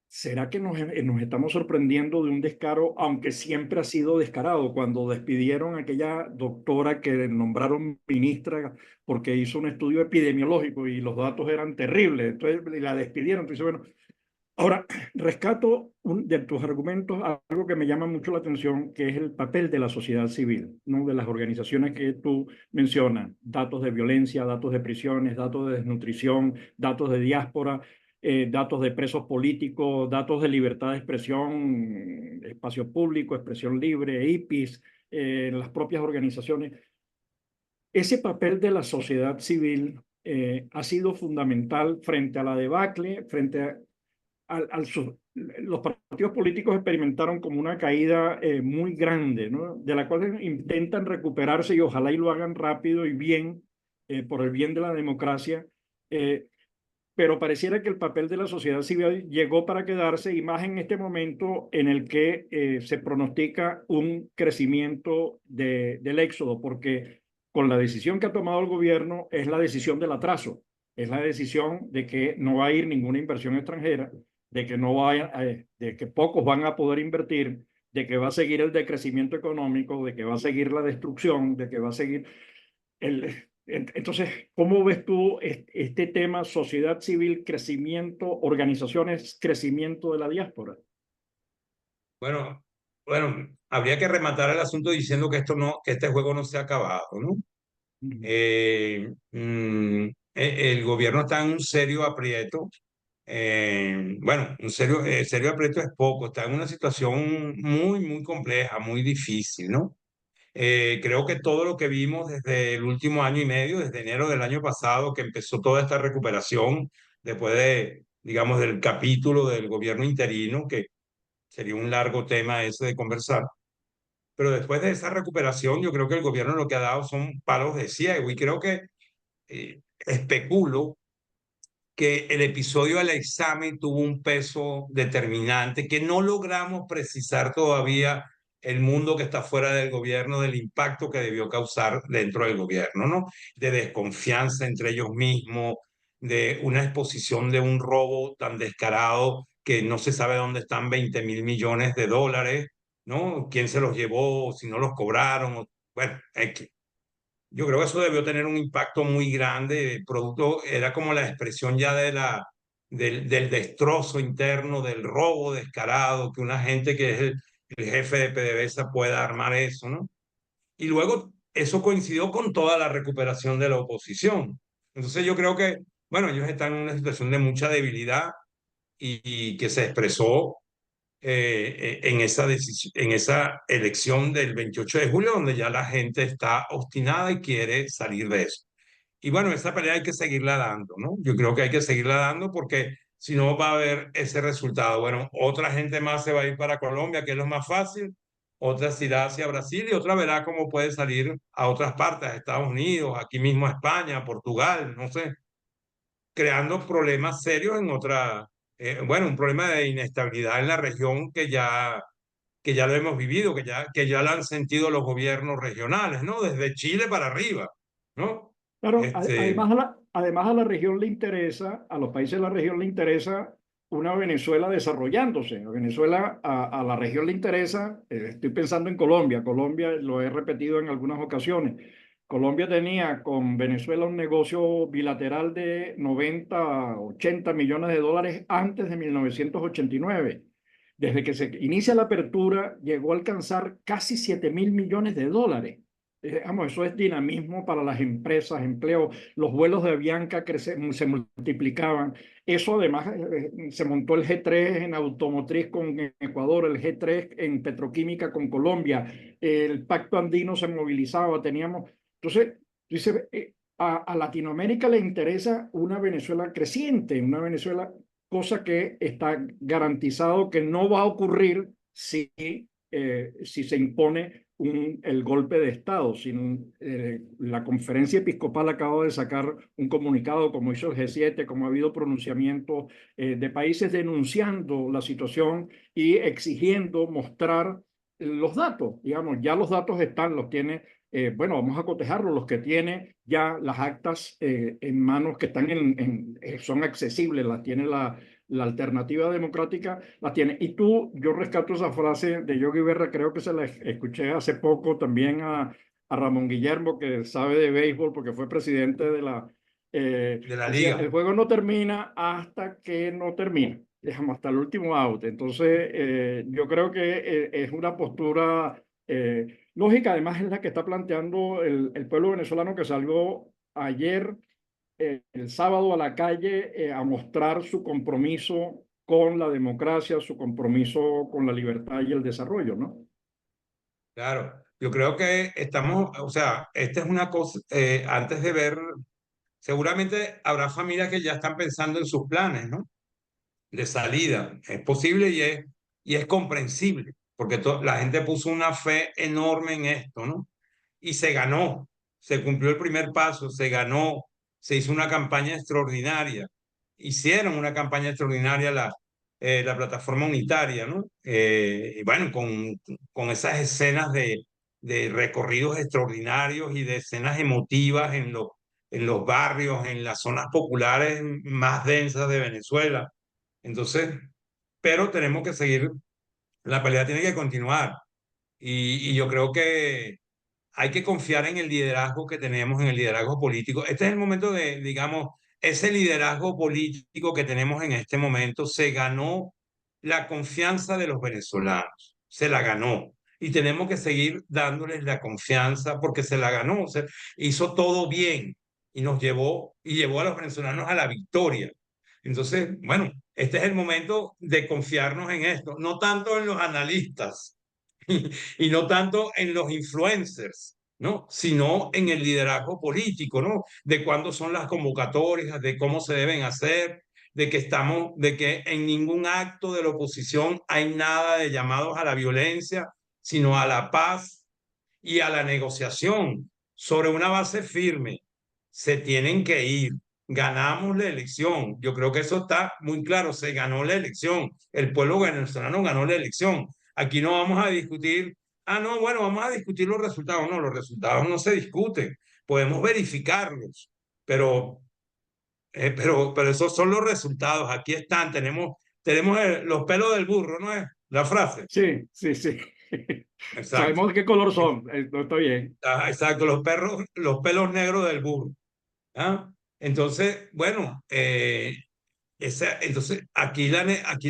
¿será que nos estamos sorprendiendo de un descaro, aunque siempre ha sido descarado? Cuando despidieron a aquella doctora que nombraron ministra porque hizo un estudio epidemiológico y los datos eran terribles, entonces la despidieron. Entonces, bueno, ahora, rescato de tus argumentos algo que me llama mucho la atención, que es el papel de la sociedad civil, ¿no? De las organizaciones que tú mencionas, datos de violencia, datos de prisiones, datos de desnutrición, datos de diáspora, datos de presos políticos, datos de libertad de expresión, espacio público, expresión libre, IPIS, las propias organizaciones. Ese papel de la sociedad civil ha sido fundamental frente a la debacle, frente a los partidos políticos experimentaron como una caída muy grande, ¿no? De la cual intentan recuperarse y ojalá y lo hagan rápido y bien, por el bien de la democracia, pero pareciera que el papel de la sociedad civil llegó para quedarse y más en este momento en el que se pronostica un crecimiento del éxodo, porque con la decisión que ha tomado el gobierno es la decisión del atraso, es la decisión de que no va a ir ninguna inversión extranjera, de que no vaya, de que pocos van a poder invertir, de que va a seguir el decrecimiento económico, de que va a seguir la destrucción, de que va a seguir entonces, ¿cómo ves tú este tema, sociedad civil, crecimiento, organizaciones, crecimiento de la diáspora? Bueno, bueno, habría que rematar el asunto diciendo que que este juego no se ha acabado, ¿no? El gobierno está en un serio aprieto. Bueno, un serio aprieto es poco, está en una situación muy compleja, muy difícil, ¿no? Creo que todo lo que vimos desde el último año y medio, desde enero del año pasado, que empezó toda esta recuperación, después digamos, del capítulo del gobierno interino, que sería un largo tema ese de conversar. Pero después de esa recuperación, yo creo que el gobierno lo que ha dado son palos de ciego y creo que especulo que el episodio del examen tuvo un peso determinante que no logramos precisar todavía el mundo que está fuera del gobierno, del impacto que debió causar dentro del gobierno, ¿no? De desconfianza entre ellos mismos, de una exposición de un robo tan descarado que no se sabe dónde están 20.000 millones de dólares, ¿no? ¿Quién se los llevó? Si no los cobraron. Bueno, yo creo que eso debió tener un impacto muy grande. El producto era como la expresión ya del destrozo interno, del robo descarado, que una gente que es el jefe de PDVSA pueda armar eso, ¿no? Y luego eso coincidió con toda la recuperación de la oposición. Entonces yo creo que, bueno, ellos están en una situación de mucha debilidad y que se expresó en esa elección del 28 de julio, donde ya la gente está obstinada y quiere salir de eso. Y bueno, esa pelea hay que seguirla dando, ¿no? Yo creo que hay que seguirla dando porque si no va a haber ese resultado. Bueno, otra gente más se va a ir para Colombia, que es lo más fácil, otra se irá hacia Brasil y otra verá cómo puede salir a otras partes, a Estados Unidos, aquí mismo a España, a Portugal, no sé. creando problemas serios en otra, bueno, un problema de inestabilidad en la región que ya lo hemos vivido, que ya lo han sentido los gobiernos regionales, ¿no? Desde Chile para arriba, ¿no? Claro, Este, además a la región le interesa, a los países de la región le interesa una Venezuela desarrollándose. A Venezuela, a la región le interesa, estoy pensando en Colombia. Colombia, lo he repetido en algunas ocasiones. Colombia tenía con Venezuela un negocio bilateral de 90, 80 millones de dólares antes de 1989. Desde que se inicia la apertura, llegó a alcanzar casi 7.000 millones de dólares. Vamos, eso es dinamismo para las empresas, empleo. Los vuelos de Avianca se multiplicaban. Eso además se montó el G3 en automotriz con Ecuador, el G3 en petroquímica con Colombia, el Pacto Andino se movilizaba, teníamos. Entonces, dice, a Latinoamérica le interesa una Venezuela creciente, una Venezuela, cosa que está garantizado que no va a ocurrir si se impone el golpe de Estado. La conferencia episcopal acaba de sacar un comunicado, como hizo el G7, como ha habido pronunciamientos de países denunciando la situación y exigiendo mostrar los datos. Digamos, ya los datos están, los tiene. Bueno, vamos a cotejarlos, los que tiene ya las actas en manos que están son accesibles, las tiene la alternativa democrática, las tiene. Y yo rescato esa frase de Yogi Berra, creo que se la escuché hace poco también a Ramón Guillermo, que sabe de béisbol porque fue presidente de la decía, el liga. juego no termina hasta que no termina, digamos, hasta el último out. Entonces, yo creo que es una postura lógica, además es la que está planteando el pueblo venezolano que salió ayer el sábado a la calle a mostrar su compromiso con la democracia, su compromiso con la libertad y el desarrollo, ¿no? Claro, yo creo que estamos, o sea, esta es una cosa, antes de ver, seguramente habrá familias que ya están pensando en sus planes, ¿no? De salida. Es posible y es comprensible, porque la gente puso una fe enorme en esto, ¿no? Y se ganó, se cumplió el primer paso, se ganó, se hizo una campaña extraordinaria, hicieron una campaña extraordinaria la plataforma unitaria, ¿no? Y bueno, con esas escenas de recorridos extraordinarios y de escenas emotivas en los barrios, en las zonas populares más densas de Venezuela. Entonces, pero tenemos que seguir, la pelea tiene que continuar. Y yo creo que hay que confiar en el liderazgo que tenemos, en el liderazgo político. Este es el momento de, digamos, ese liderazgo político que tenemos en este momento se ganó la confianza de los venezolanos, se la ganó. Y tenemos que seguir dándoles la confianza porque se la ganó, hizo todo bien y llevó a los venezolanos a la victoria. Entonces, bueno, este es el momento de confiarnos en esto, no tanto en los analistas y no tanto en los influencers, ¿no? Sino en el liderazgo político, ¿no? De cuándo son las convocatorias, de cómo se deben hacer, de que en ningún acto de la oposición hay nada de llamados a la violencia, sino a la paz y a la negociación sobre una base firme. Se tienen que ir. Ganamos la elección. Yo creo que eso está muy claro. Se ganó la elección. El pueblo venezolano ganó la elección. Aquí no vamos a discutir, no, bueno, vamos a discutir los resultados. No, los resultados no se discuten. Podemos verificarlos, pero, pero esos son los resultados. Aquí están. Tenemos los pelos del burro, ¿no es? La frase. Sí, sí, sí. Exacto. Sabemos de qué color son, no está bien. Exacto, los pelos negros del burro. ¿Ah? Entonces, bueno, entonces aquí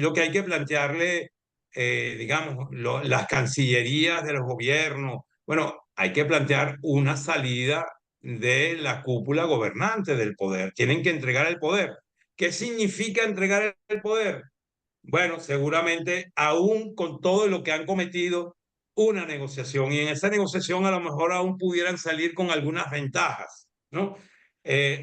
lo que hay que plantearle, digamos, las cancillerías de los gobiernos, bueno, hay que plantear una salida de la cúpula gobernante del poder. Tienen que entregar el poder. ¿Qué significa entregar el poder? Bueno, seguramente aún con todo lo que han cometido, una negociación y en esa negociación a lo mejor aún pudieran salir con algunas ventajas, ¿no?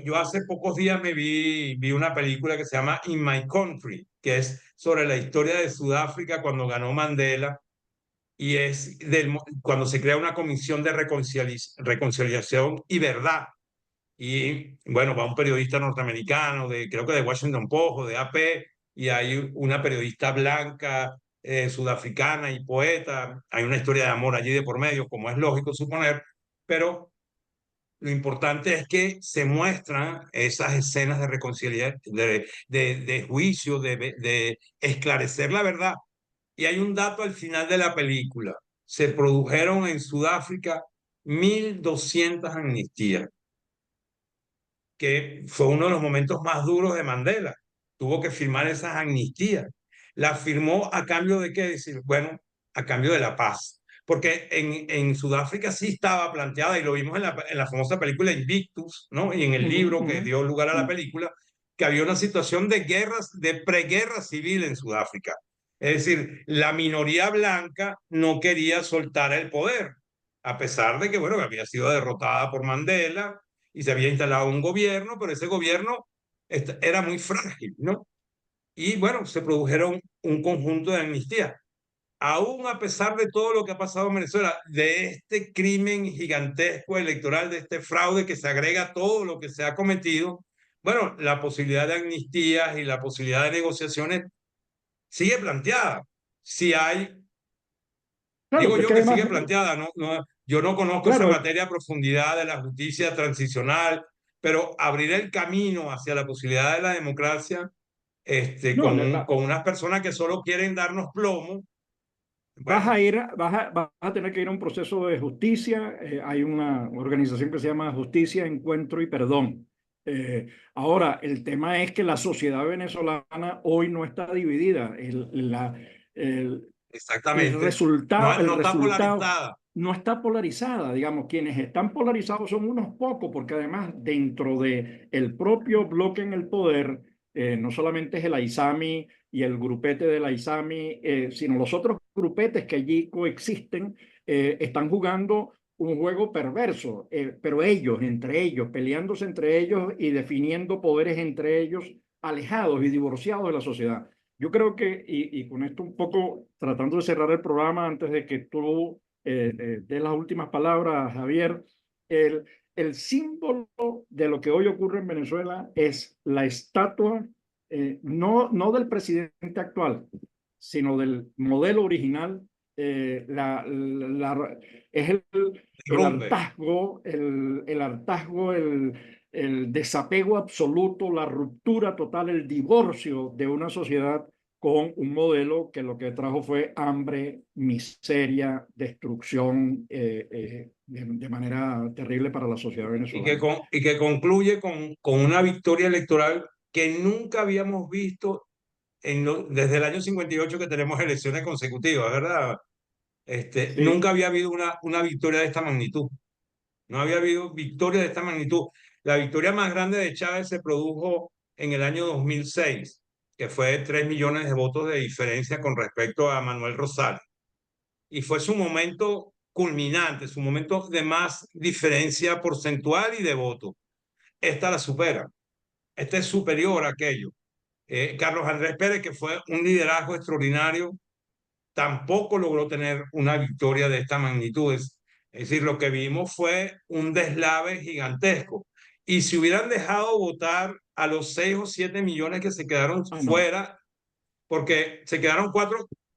Yo hace pocos días vi una película que se llama In My Country, que es sobre la historia de Sudáfrica cuando ganó Mandela y cuando se crea una comisión de reconciliación y verdad y bueno, va un periodista norteamericano, creo que de Washington Post o de AP, y hay una periodista blanca, sudafricana y poeta. Hay una historia de amor allí de por medio, como es lógico suponer, pero lo importante es que se muestran esas escenas de reconciliación, de juicio, de esclarecer la verdad. Y hay un dato al final de la película. Se produjeron en Sudáfrica 1.200 amnistías, que fue uno de los momentos más duros de Mandela. Tuvo que firmar esas amnistías. La firmó a cambio de qué decir, bueno, a cambio de la paz. Porque en Sudáfrica sí estaba planteada, y lo vimos en la famosa película Invictus, ¿no? Y en el libro que dio lugar a la película, que había una situación de guerras, de preguerra civil en Sudáfrica. Es decir, la minoría blanca no quería soltar el poder, a pesar de que, bueno, que había sido derrotada por Mandela y se había instalado un gobierno, pero ese gobierno era muy frágil, ¿no? Y bueno, se produjeron un conjunto de amnistías. Aún a pesar de todo lo que ha pasado en Venezuela, de este crimen gigantesco electoral, de este fraude que se agrega a todo lo que se ha cometido, bueno, la posibilidad de amnistías y la posibilidad de negociaciones sigue planteada. Si hay, Claro, digo es yo que que además, sigue planteada, yo no conozco esa claro, materia a profundidad de la justicia transicional, pero abrir el camino hacia la posibilidad de la democracia, no, con unas personas que solo quieren darnos plomo, vas bueno, a ir, vas a tener que ir a un proceso de justicia. Hay una organización que se llama Justicia, Encuentro y Perdón. Ahora, el tema es que la sociedad venezolana hoy no está dividida. El, exactamente, no, el no está resultado polarizada. no está polarizada. Digamos, quienes están polarizados son unos pocos, porque además dentro de el propio bloque en el poder, no solamente es el AISAMI y el grupete del AISAMI, sino los otros grupetes que allí coexisten, están jugando un juego perverso, pero ellos, entre ellos, peleándose entre ellos y definiendo poderes entre ellos, alejados y divorciados de la sociedad. Yo creo que, y con esto un poco tratando de cerrar el programa antes de que tú des las últimas palabras, Javier, el, el símbolo de lo que hoy ocurre en Venezuela es la estatua, no del presidente actual, sino del modelo original. Es el Rumbe. hartazgo, el hartazgo, el desapego absoluto, la ruptura total, el divorcio de una sociedad con un modelo que lo que trajo fue hambre, miseria, destrucción de manera terrible para la sociedad venezolana. Y que concluye con una victoria electoral que nunca habíamos visto desde el año 58 que tenemos elecciones consecutivas, ¿verdad? Sí, Nunca había habido una victoria de esta magnitud. No había habido victoria de esta magnitud. La victoria más grande de Chávez se produjo en el año 2006, que fue 3 millones de votos de diferencia con respecto a Manuel Rosales. Y fue su momento culminante, su momento de más diferencia porcentual y de voto. Esta la supera. Esta es superior a aquello. Carlos Andrés Pérez, que fue un liderazgo extraordinario, tampoco logró tener una victoria de esta magnitud. Es decir, lo que vimos fue un deslave gigantesco. Y si hubieran dejado votar a los 6 o 7 millones que se quedaron no. fuera, porque se quedaron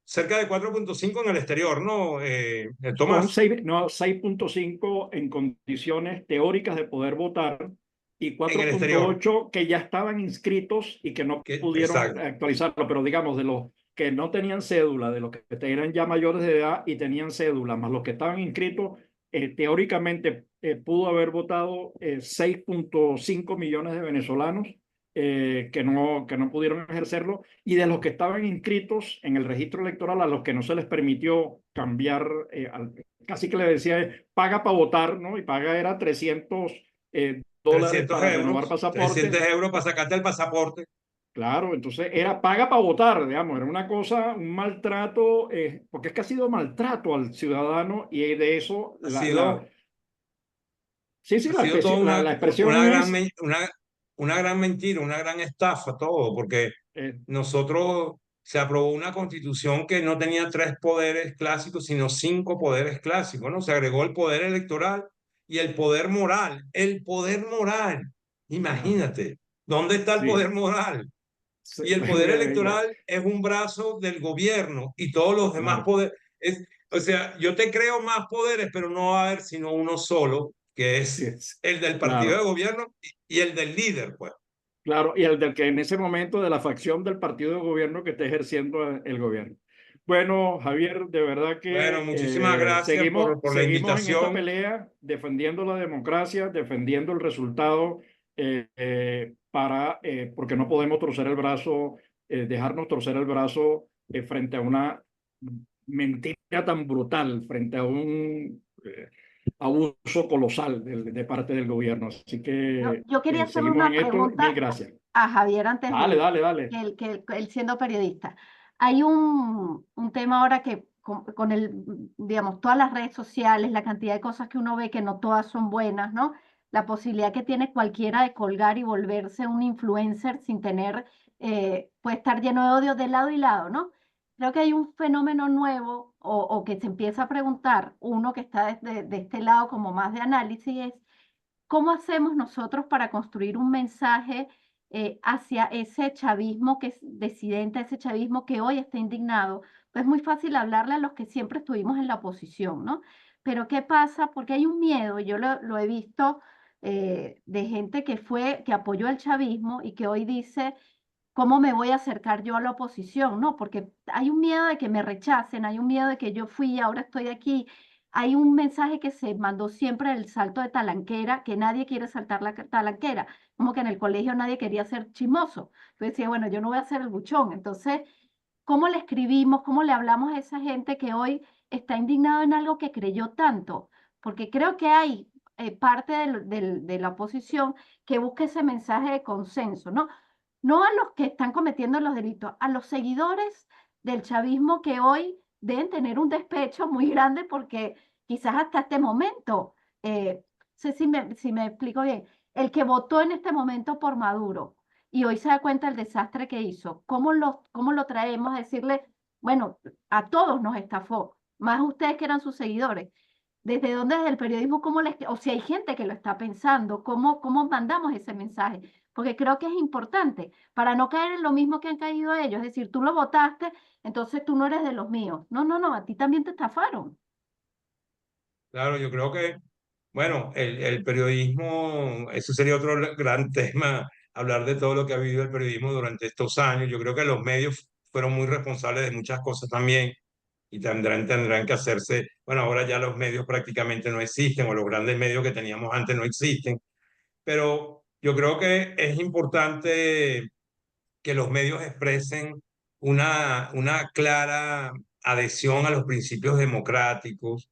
cerca de 4,5 en el exterior, ¿no, Son Tomás? 6, no, 6,5 en condiciones teóricas de poder votar y En el cuatro punto exterior. ocho que ya estaban inscritos y que no pudieron Exacto. actualizarlo. Pero digamos, de los que no tenían cédula, de los que eran ya mayores de edad y tenían cédula, más los que estaban inscritos, teóricamente pudo haber votado 6,5 millones de venezolanos que no pudieron ejercerlo, y de los que estaban inscritos en el registro electoral, a los que no se les permitió cambiar, casi que le decía, paga para votar, ¿no? Y paga era $300 trescientos para renovar euros, 300 pasaporte. euros para sacarte el pasaporte. Claro, entonces era paga para votar, digamos, era una cosa, un maltrato, porque es que ha sido maltrato al ciudadano, y de eso Ha sido sí, sí, Ha sido toda la expresión es, una gran mentira, una gran estafa, todo, porque eh, nosotros se aprobó una constitución que no tenía 3 poderes clásicos, sino 5 poderes clásicos, ¿no? Se agregó el poder electoral y el poder moral, Claro. imagínate, ¿dónde está el Sí, poder moral? sí, Y el poder ya, electoral es un brazo del gobierno y todos los demás claro. poderes. O sea, yo te creo más poderes, pero no va a haber sino uno solo, que Sí, es el del partido de claro. gobierno y el del líder, pues. Claro, y el del que en ese momento de la facción del partido de gobierno que está ejerciendo el gobierno. Bueno, Javier, de verdad Bueno, que muchísimas gracias por la seguimos en esta invitación. pelea defendiendo la democracia, defendiendo el resultado porque no podemos torcer el brazo, dejarnos torcer el brazo frente a una mentira tan brutal, frente a un abuso colosal de parte del gobierno. Así que Yo quería hacerle seguimos en una esto. Mil pregunta gracias. a Javier antes Dale, de dale, dale. él siendo periodista. Hay un tema ahora que con digamos, todas las redes sociales, la cantidad de cosas que uno ve que no todas son buenas, ¿no? La posibilidad que tiene cualquiera de colgar y volverse un influencer sin tener, puede estar lleno de odio de lado y lado, ¿no? Creo que hay un fenómeno nuevo o que se empieza a preguntar, uno que está desde de este lado como más de análisis, es ¿cómo hacemos nosotros para construir un mensaje hacia ese chavismo que es disidente, ese chavismo que hoy está indignado? Pues es muy fácil hablarle a los que siempre estuvimos en la oposición, ¿no? Pero ¿qué pasa? Porque hay un miedo, y yo lo he visto de gente que apoyó el chavismo y que hoy dice, ¿cómo me voy a acercar yo a la oposición? No, porque hay un miedo de que me rechacen, hay un miedo de que yo fui y ahora estoy aquí. Hay un mensaje que se mandó siempre del salto de talanquera, que nadie quiere saltar la talanquera, como que en el colegio nadie quería ser chismoso. Entonces decía, bueno, yo no voy a ser el buchón. Entonces, ¿cómo le escribimos, cómo le hablamos a esa gente que hoy está indignado en algo que creyó tanto? Porque creo que hay parte de la oposición que busca ese mensaje de consenso, ¿no? No a los que están cometiendo los delitos, a los seguidores del chavismo que hoy deben tener un despecho muy grande porque quizás hasta este momento, sé si me explico bien, el que votó en este momento por Maduro y hoy se da cuenta del desastre que hizo, cómo lo traemos a decirle, bueno, a todos nos estafó, más ustedes que eran sus seguidores? ¿Desde dónde, desde el periodismo, o si hay gente que lo está pensando, cómo mandamos ese mensaje? Porque creo que es importante para no caer en lo mismo que han caído ellos. Es decir, tú lo votaste, entonces tú no eres de los míos. No, no, no, a ti también te estafaron. Claro, yo creo que, bueno, el periodismo, eso sería otro gran tema, hablar de todo lo que ha vivido el periodismo durante estos años. Yo creo que los medios fueron muy responsables de muchas cosas también y tendrán que hacerse, bueno, ahora ya los medios prácticamente no existen o los grandes medios que teníamos antes no existen, pero yo creo que es importante que los medios expresen una clara adhesión a los principios democráticos,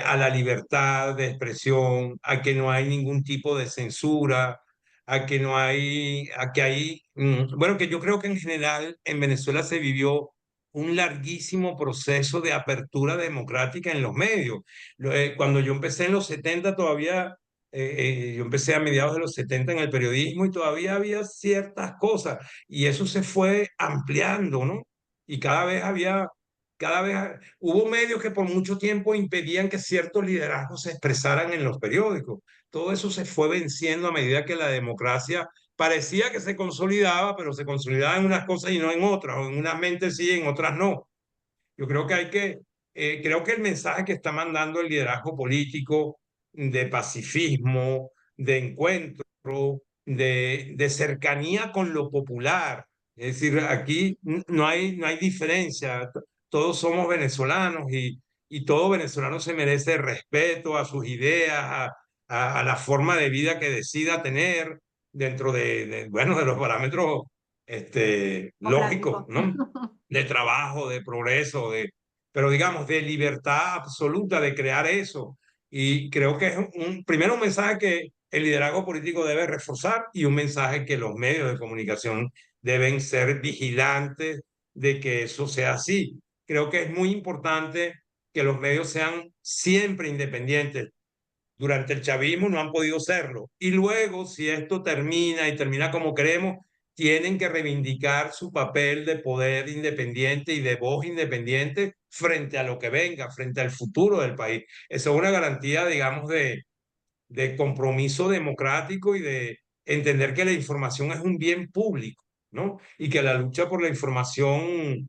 a la libertad de expresión, a que no hay ningún tipo de censura, a que no hay, a que hay, bueno, que yo creo que en general en Venezuela se vivió un larguísimo proceso de apertura democrática en los medios. Cuando yo empecé en los 70 todavía yo empecé a mediados de los 70 en el periodismo y todavía había ciertas cosas y eso se fue ampliando, ¿no? Y cada vez hubo medios que por mucho tiempo impedían que ciertos liderazgos se expresaran en los periódicos. Todo eso se fue venciendo a medida que la democracia parecía que se consolidaba, pero se consolidaba en unas cosas y no en otras, o en unas mentes sí, en otras no. Yo creo que creo que el mensaje que está mandando el liderazgo político de pacifismo, de encuentro, de cercanía con lo popular, es decir, aquí no hay diferencia, todos somos venezolanos y todo venezolano se merece respeto a sus ideas, a la forma de vida que decida tener dentro bueno, de los parámetros lógicos, Democrático. ¿no? De trabajo, de progreso, pero digamos, de libertad absoluta de crear eso. Y creo que es primero un mensaje que el liderazgo político debe reforzar y un mensaje que los medios de comunicación deben ser vigilantes de que eso sea así. Creo que es muy importante que los medios sean siempre independientes. Durante el chavismo no han podido serlo. Y luego, si esto termina y termina como queremos, tienen que reivindicar su papel de poder independiente y de voz independiente frente a lo que venga, frente al futuro del país. Eso es una garantía, digamos, de compromiso democrático y de entender que la información es un bien público, ¿no? Y que la lucha por la información,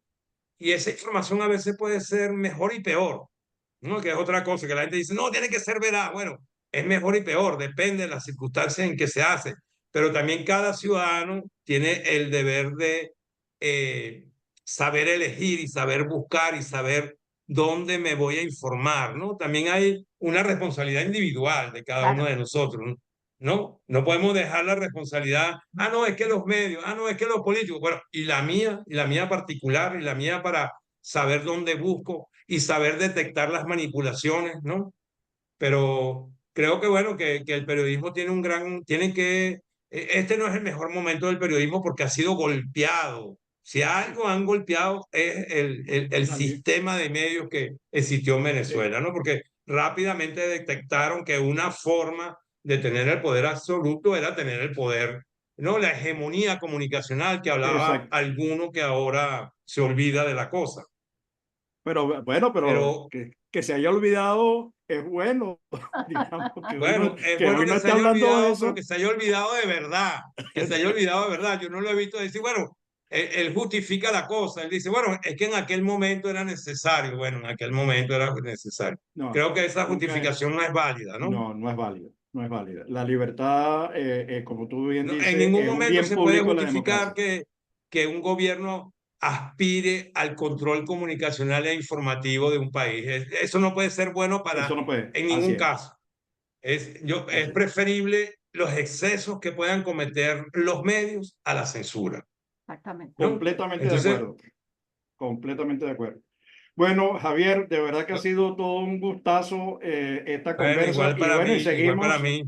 y esa información a veces puede ser mejor y peor, ¿no? Que es otra cosa, que la gente dice, no, tiene que ser verdad. Bueno, es mejor y peor, depende de las circunstancias en que se hace, pero también cada ciudadano tiene el deber de eh, saber elegir y saber buscar y saber dónde me voy a informar, ¿no? También hay una responsabilidad individual de cada uno Claro, de nosotros, ¿no? No podemos dejar la responsabilidad, no, es que los medios, no, es que los políticos, bueno, y la mía particular, y la mía para saber dónde busco y saber detectar las manipulaciones, ¿no? Pero creo que, bueno, que el periodismo tiene este no es el mejor momento del periodismo porque ha sido golpeado. Si algo han golpeado es el La li- sistema de medios que existió en sí, Venezuela, ¿no? Porque rápidamente detectaron que una forma de tener el poder absoluto era tener el poder, ¿no? La hegemonía comunicacional que hablaba exacto. alguno que ahora se olvida de la cosa. Pero bueno, pero Pero que se haya olvidado es bueno, digamos, bueno, es que bueno hoy que no se esté haya hablando de olvidado, pero eso. que se haya olvidado de verdad, que se haya olvidado de verdad. Yo no lo he visto decir, bueno, él justifica la cosa, él dice, bueno, es que en aquel momento era necesario, bueno, en aquel momento era necesario. No, Creo que esa nunca es, justificación no es válida, ¿no? no, no es válido, no es válida. La libertad, como tú bien En dices, ningún es un momento bien se puede público de la justificar democracia. que un gobierno aspire al control comunicacional e informativo de un país. Eso no puede ser bueno Eso no puede, en así ningún caso. Es es, preferible los excesos que puedan cometer los medios a la censura, exactamente. ¿no? completamente de Entonces, acuerdo, completamente de acuerdo. Bueno, Javier, de verdad que ha sido todo un gustazo esta bueno, conversa y bueno, igual para mí,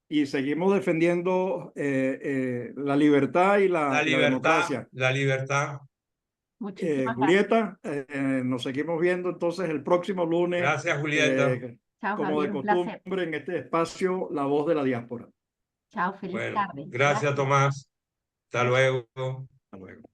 y seguimos defendiendo la libertad y la democracia. la libertad. Muchísimas gracias. Julieta, nos seguimos viendo entonces el próximo lunes, Gracias, Julieta. Chao, como de Javier, un placer. costumbre, en este espacio, La Voz de la Diáspora. Chao, feliz Bueno, tarde. gracias, Gracias. Tomás. Hasta Gracias. luego. Hasta luego.